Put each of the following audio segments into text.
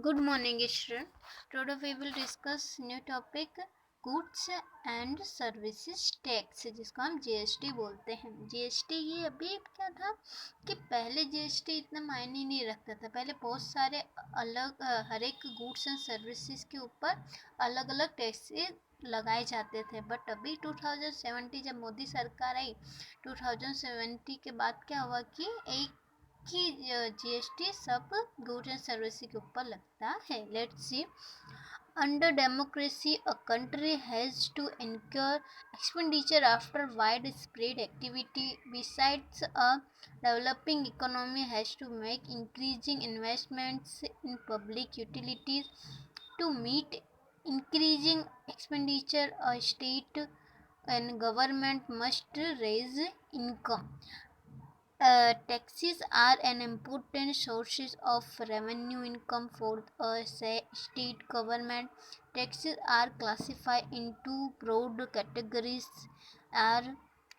Good morning, student. Today we will discuss new topic goods and services tax, जिसको हम GST बोलते हैं। GST ये अभी क्या था कि पहले जीएसटी इतना मायने नहीं रखता था। पहले बहुत सारे अलग हर एक गुड्स एंड सर्विसेज के ऊपर अलग अलग टैक्सेस लगाए जाते थे। बट अभी 2070 जब मोदी सरकार आई, 2070 के बाद क्या हुआ कि एक कि जीएसटी सब गुड्स एंड सर्विसेज के ऊपर लगता है। Let's see, under democracy a country has to incur expenditure after widespread activity. Besides, a developing economy has to make increasing investments in public utilities to meet increasing expenditure. A state and government must raise income. Taxes are an important source of revenue income for a state government. Taxes are classified into broad categories are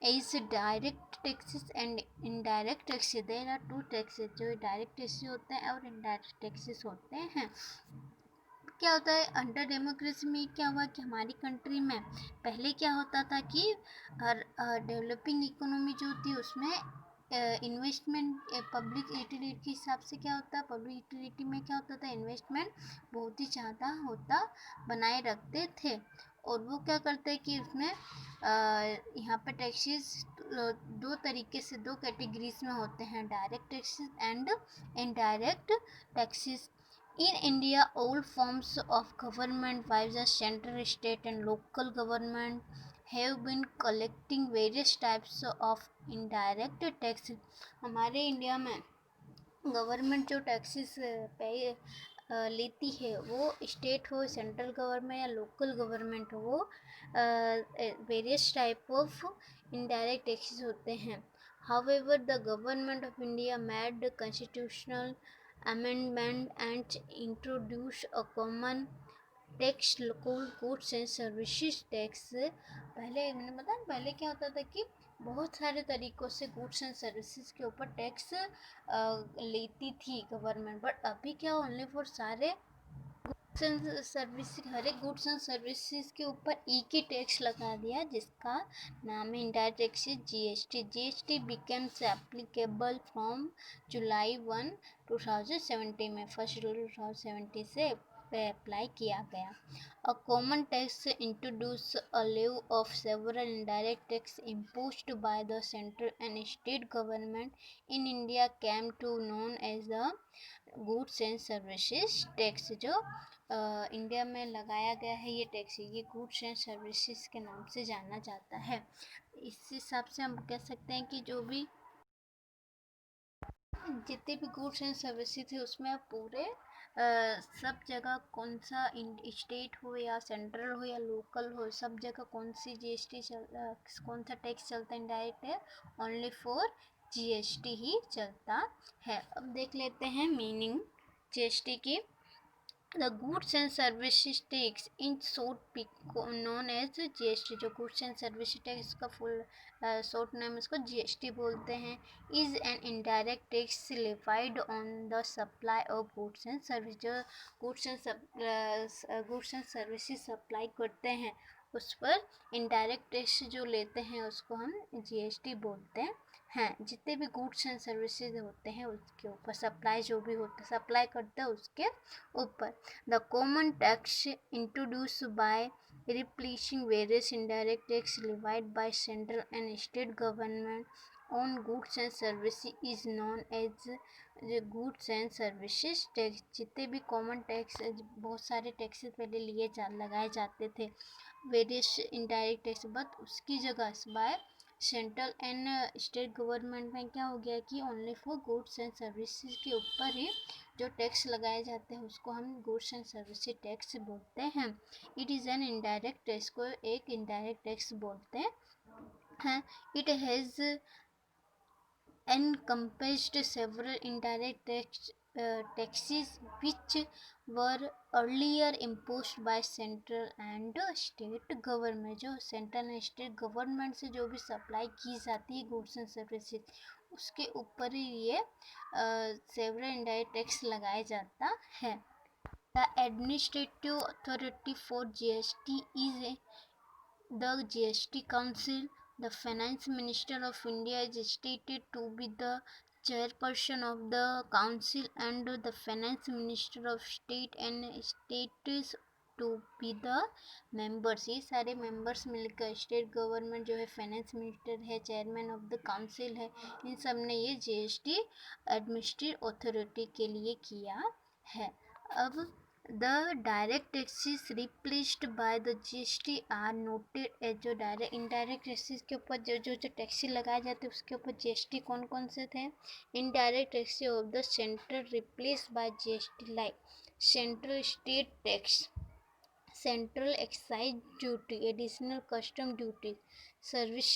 as direct taxes and indirect taxes. There are two taxes, जो direct taxes होते हैं और indirect taxes होते हैं। क्या होता है under democracy में, क्या हुआ कि हमारी कंट्री में पहले क्या होता था कि डेवलपिंग इकोनॉमी जो थी उसमें इन्वेस्टमेंट पब्लिक यूटिलिटी के हिसाब से क्या होता है, पब्लिक यूटिलिटी में क्या होता था, इन्वेस्टमेंट बहुत ही ज़्यादा होता बनाए रखते थे। और वो क्या करते हैं कि उसमें यहाँ पे टैक्सेस दो तरीके से, दो कैटेगरीज में होते हैं, direct taxes and indirect taxes. In India, all forms of government, via the central, state and local government, have been collecting various types of indirect taxes. हमारे इंडिया में गवर्नमेंट जो टैक्सेस पे लेती है, वो स्टेट हो, सेंट्रल गवर्नमेंट या local government हो, वो various type of indirect taxes होते हैं। However, the government of India made constitutional amendment and introduced a common tax goods and services tax. पहले मैंने बताया, पहले क्या होता था कि बहुत सारे तरीक़ों से गुड्स एंड सर्विसेज के ऊपर टैक्स लेती थी गवर्नमेंट। बट अभी क्या, ओनली फॉर सारे गुड्स एंड सर्विसेज, हर एक गुड्स एंड सर्विसेज के ऊपर एक ही टैक्स लगा दिया, जिसका नाम है indirect taxes, GST. GST becomes applicable from जुलाई 1, 2070 में, 1 जुलाई 2070 से अप्लाई किया गया। A common tax introduced a levy of several indirect tax imposed by the central and state government in India came to known as the goods and services tax। जो India में लगाया गया है ये टैक्स, ये goods and services के नाम से जाना जाता है। इस हिसाब से हम कह सकते हैं कि जो भी जितने भी गुड्स एंड सर्विसेज थे उसमें अब पूरे सब जगह कौन सा स्टेट हो या सेंट्रल हो या लोकल हो, सब जगह कौन सी जीएसटी कौन सा टैक्स चलता है इंडायरेक्ट है, ओनली फॉर जीएसटी ही चलता है। अब देख लेते हैं मीनिंग जीएसटी की। The goods and services tax, in short known as GST, जो goods and services tax इसका फुल शॉर्ट नेम इसको GST बोलते हैं, is an indirect tax levied on the supply of goods and services। जो goods and services supply करते हैं उस पर इनडायरेक्ट टैक्स जो लेते हैं उसको हम GST बोलते हैं। जितने भी गुड्स एंड सर्विसेज होते हैं उसके ऊपर, सप्लाई जो भी होता है, सप्लाई करते हैं उसके ऊपर। The common tax introduced by replacing various indirect tax levied by central and state government on goods and services is known as the goods and services tax। जितने भी कॉमन टैक्स, बहुत सारे टैक्सेस पहले लगाए जाते थे, वेरियस इनडायरेक्ट टैक्स, बट उसकी जगह by central and state government में क्या हो गया कि only for goods and services के ऊपर ही जो टैक्स लगाए जाते हैं उसको हम गुड्स एंड सर्विसेज टैक्स बोलते हैं। It is an indirect tax को एक इनडायरेक्ट टैक्स बोलते हैं। It has encompassed several indirect taxes which were earlier imposed by central and state government। जो सेंट्रल एंड स्टेट गवर्नमेंट से जो भी सप्लाई की जाती है गुड्स एंड सर्विसेज, उसके ऊपर ही ये सेवरल इनडायरेक्ट टैक्स लगाया जाता है। The administrative authority for GST is the GST Council. The Finance Minister of India is stated to be the chairperson of the council, and the Finance Minister of State and states to be the members. ये सारे members मिलकर state government जो है finance minister है, chairman of the council है, इन सब ने ये जीएसटी एडमिनिस्ट्रेटिव अथॉरिटी के लिए किया है. अब the direct taxes replaced by the GST are noted as जो डायरेक्ट इनडायरेक्ट टैक्सेस के ऊपर जो टैक्स लगाए जाते हैं उसके ऊपर जीएसटी कौन कौन से थे. Indirect tax of the central replace by GST like central state tax, central excise duty, additional custom duty, service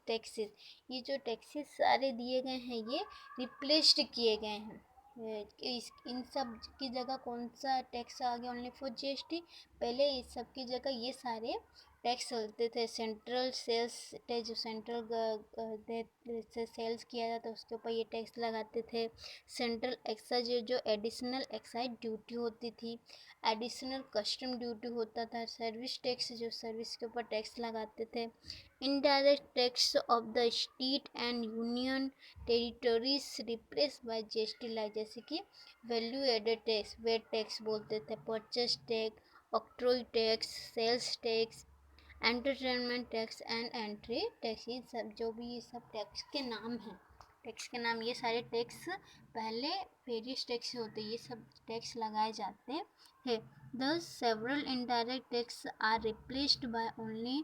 taxes. ये जो टैक्सेस सारे दिए गए हैं ये रिप्लेस्ड किए गए हैं. इन सब की जगह कौन सा टैक्स आ गया ओनली फॉर जीएसटी. पहले इस सब की जगह ये सारे टैक्स चलते थे. सेंट्रल सेल्स टैक्स जो सेंट्रल से सेल्स किया जाता उसके ऊपर ये टैक्स लगाते थे. सेंट्रल एक्साइज जो एडिशनल एक्साइज ड्यूटी होती थी. एडिशनल कस्टम ड्यूटी होता था. सर्विस टैक्स जो सर्विस के ऊपर टैक्स लगाते थे. Indirect tax of the state and union territories replace by GST like जैसे कि value added tax, VAT tax बोलते थे, purchase tax, octroi tax, sales tax, entertainment tax and entry tax. ये सब जो भी ये सब टैक्स के नाम हैं, टैक्स के नाम. ये सारे टैक्स पहले वेरियस टैक्स होते हैं, ये सब टैक्स लगाए जाते हैं. Thus several indirect taxes are replaced by only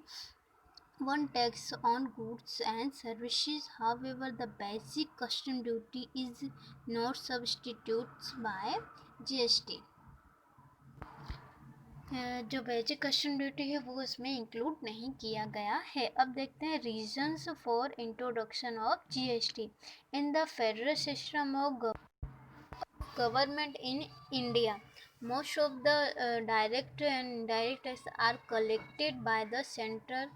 one tax on goods and services. However, the basic custom duty is not substituted by GST. जो बेसिक कस्टम ड्यूटी है वो इसमें इंक्लूड नहीं किया गया है. अब देखते हैं reasons for introduction of GST. In the federal system of government in India, most of the direct and indirect tax are collected by the central.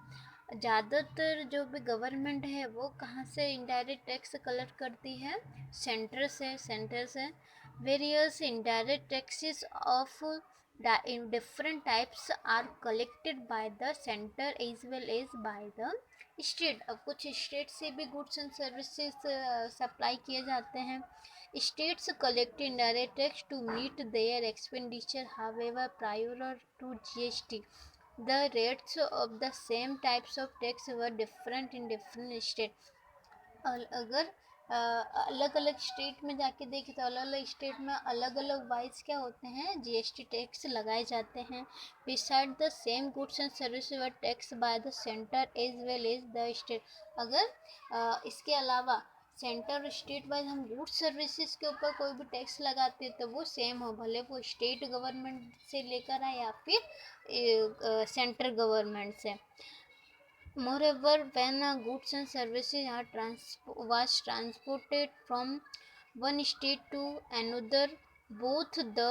ज़्यादातर जो भी गवर्नमेंट है वो कहाँ से इनडायरेक्ट टैक्स कलेक्ट करती है, सेंटर से. Various indirect taxes of different types are collected by the center as well as by the state. अब कुछ स्टेट से भी गुड्स एंड सर्विसेज सप्लाई किए जाते हैं. States collect indirect tax to meet their expenditure. However, prior to GST, the rates of the same types of tax were different in different states. अगर अलग अलग स्टेट में जाके देखें तो अलग अलग स्टेट में अलग अलग वाइज क्या होते हैं जीएसटी टैक्स लगाए जाते हैं. Beside the same goods and service वर tax by the centre as well as the state. अगर इसके अलावा सेंटर और स्टेट वाइज हम गुड्स सर्विसेज के ऊपर कोई भी टैक्स लगाते हैं तो वो सेम हो, भले वो स्टेट गवर्नमेंट से लेकर आए या फिर सेंट्रल गवर्नमेंट से. Moreover, when goods and services are transported from one state to another, both the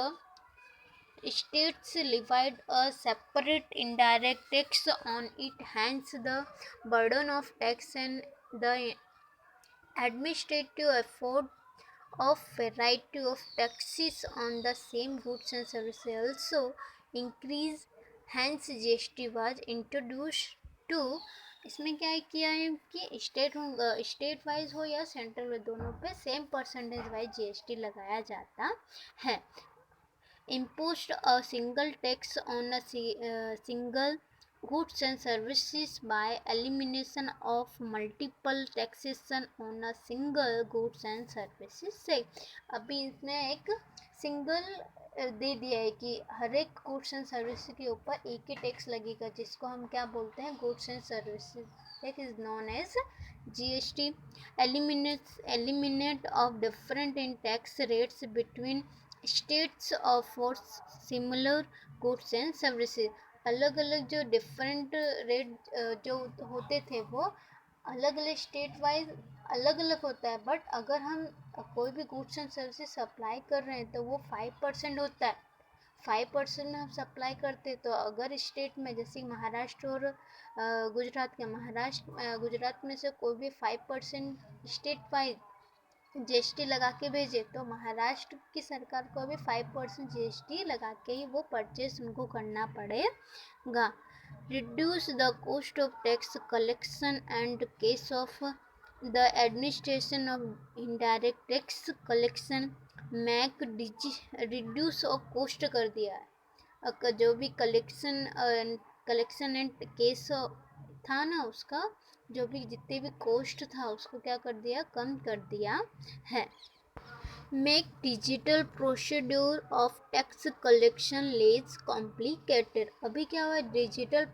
states levied a separate indirect tax on it. Hence, the burden of tax and the administrative effort of variety of taxes on the same goods and services also increase. Hence GST was introduced to. इसमें क्या किया है कि state wise हो या central में दोनों पे सेम परसेंटेज वाइज जीएसटी लगाया जाता है. Imposed a single tax on a single goods and services by elimination of multiple taxation on a single goods and services से. अभी इसमें एक सिंगल दे दिया है कि हर एक गुड्स एंड सर्विसेज के ऊपर एक ही टैक्स लगेगा जिसको हम क्या बोलते हैं goods and services tax is known as GST. eliminate of different in tax rates between states of for similar goods and services. अलग अलग जो डिफरेंट रेट जो होते थे वो अलग अलग स्टेट वाइज अलग अलग होता है. बट अगर हम कोई भी गुड्स एंड सर्विसेज सप्लाई कर रहे हैं तो वो 5% होता है. 5% में हम सप्लाई करते हैं. तो अगर स्टेट में जैसे महाराष्ट्र और गुजरात में से कोई भी 5% स्टेट वाइज जीएसटी लगा के भेजे, तो महाराष्ट्र की सरकार को अभी 5% जीएसटी लगा के ही वो परचेस उनको करना पड़ेगा। Reduce the cost of tax collection and case of the administration of indirect tax collection make reduce of cost कर दिया है। जो भी कलेक्शन एंड केस था ना, उसका जो भी जितने भी कॉस्ट था उसको क्या कर दिया, कम कर दिया है। Make digital procedure of tax collection less complicated. अभी क्या हुआ, डिजिटल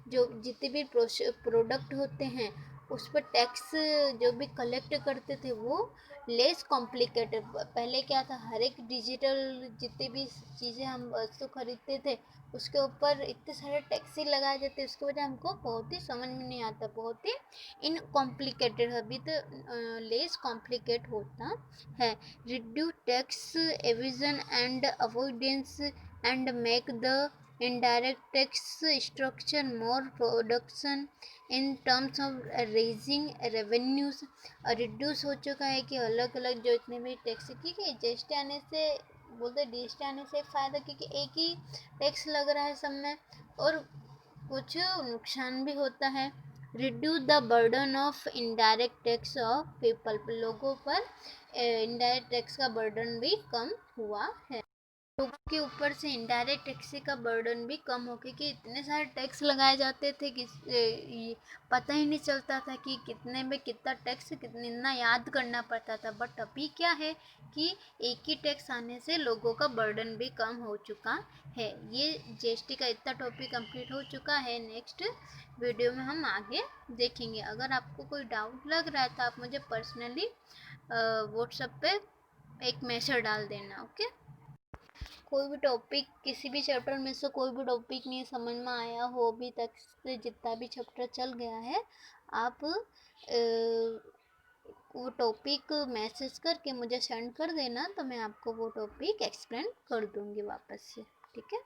जो जितने भी प्रोडक्ट होते हैं उस पर टैक्स जो भी कलेक्ट करते थे वो लेस कॉम्प्लिकेटेड। पहले क्या था, हर एक डिजिटल जितने भी चीज़ें हम वस्तु खरीदते थे उसके ऊपर इतने सारे टैक्स ही लगाए जाते, उसकी वजह हमको बहुत ही समझ में नहीं आता, बहुत ही इनकॉम्प्लिकेटेड। अभी तो लेस कॉम्प्लिकेट होता है। Reduce tax evasion and avoidance and make the indirect tax structure more production in terms of raising revenues। Reduce हो चुका है कि अलग अलग जो इतने भी टैक्स, क्योंकि जीएसटी आने से बोलते जीएसटी आने से फ़ायदा, क्योंकि एक ही टैक्स लग रहा है सब में और कुछ नुकसान भी होता है। Reduce the burden of indirect tax of people, लोगों पर इनडायरेक्ट टैक्स का बर्डन भी कम हुआ है। लोगों के ऊपर से इनडायरेक्ट टैक्स का बर्डन भी कम हो गया कि इतने सारे टैक्स लगाए जाते थे कि पता ही नहीं चलता था कि कितने में कितना टैक्स कितना याद करना पड़ता था। बट अभी क्या है कि एक ही टैक्स आने से लोगों का बर्डन भी कम हो चुका है। ये जीएसटी का इतना टॉपिक कंप्लीट हो चुका है। नेक्स्ट वीडियो में हम आगे देखेंगे। अगर आपको कोई डाउट लग रहा है तो आप मुझे पर्सनली व्हाट्सएप पे एक मैसेज डाल देना। ओके। कोई भी टॉपिक किसी भी चैप्टर में से कोई भी टॉपिक नहीं समझ में आया हो अभी तक से, जितना भी चैप्टर चल गया है, आप वो टॉपिक मैसेज करके मुझे सेंड कर देना, तो मैं आपको वो टॉपिक एक्सप्लेन कर दूँगी वापस से। ठीक है।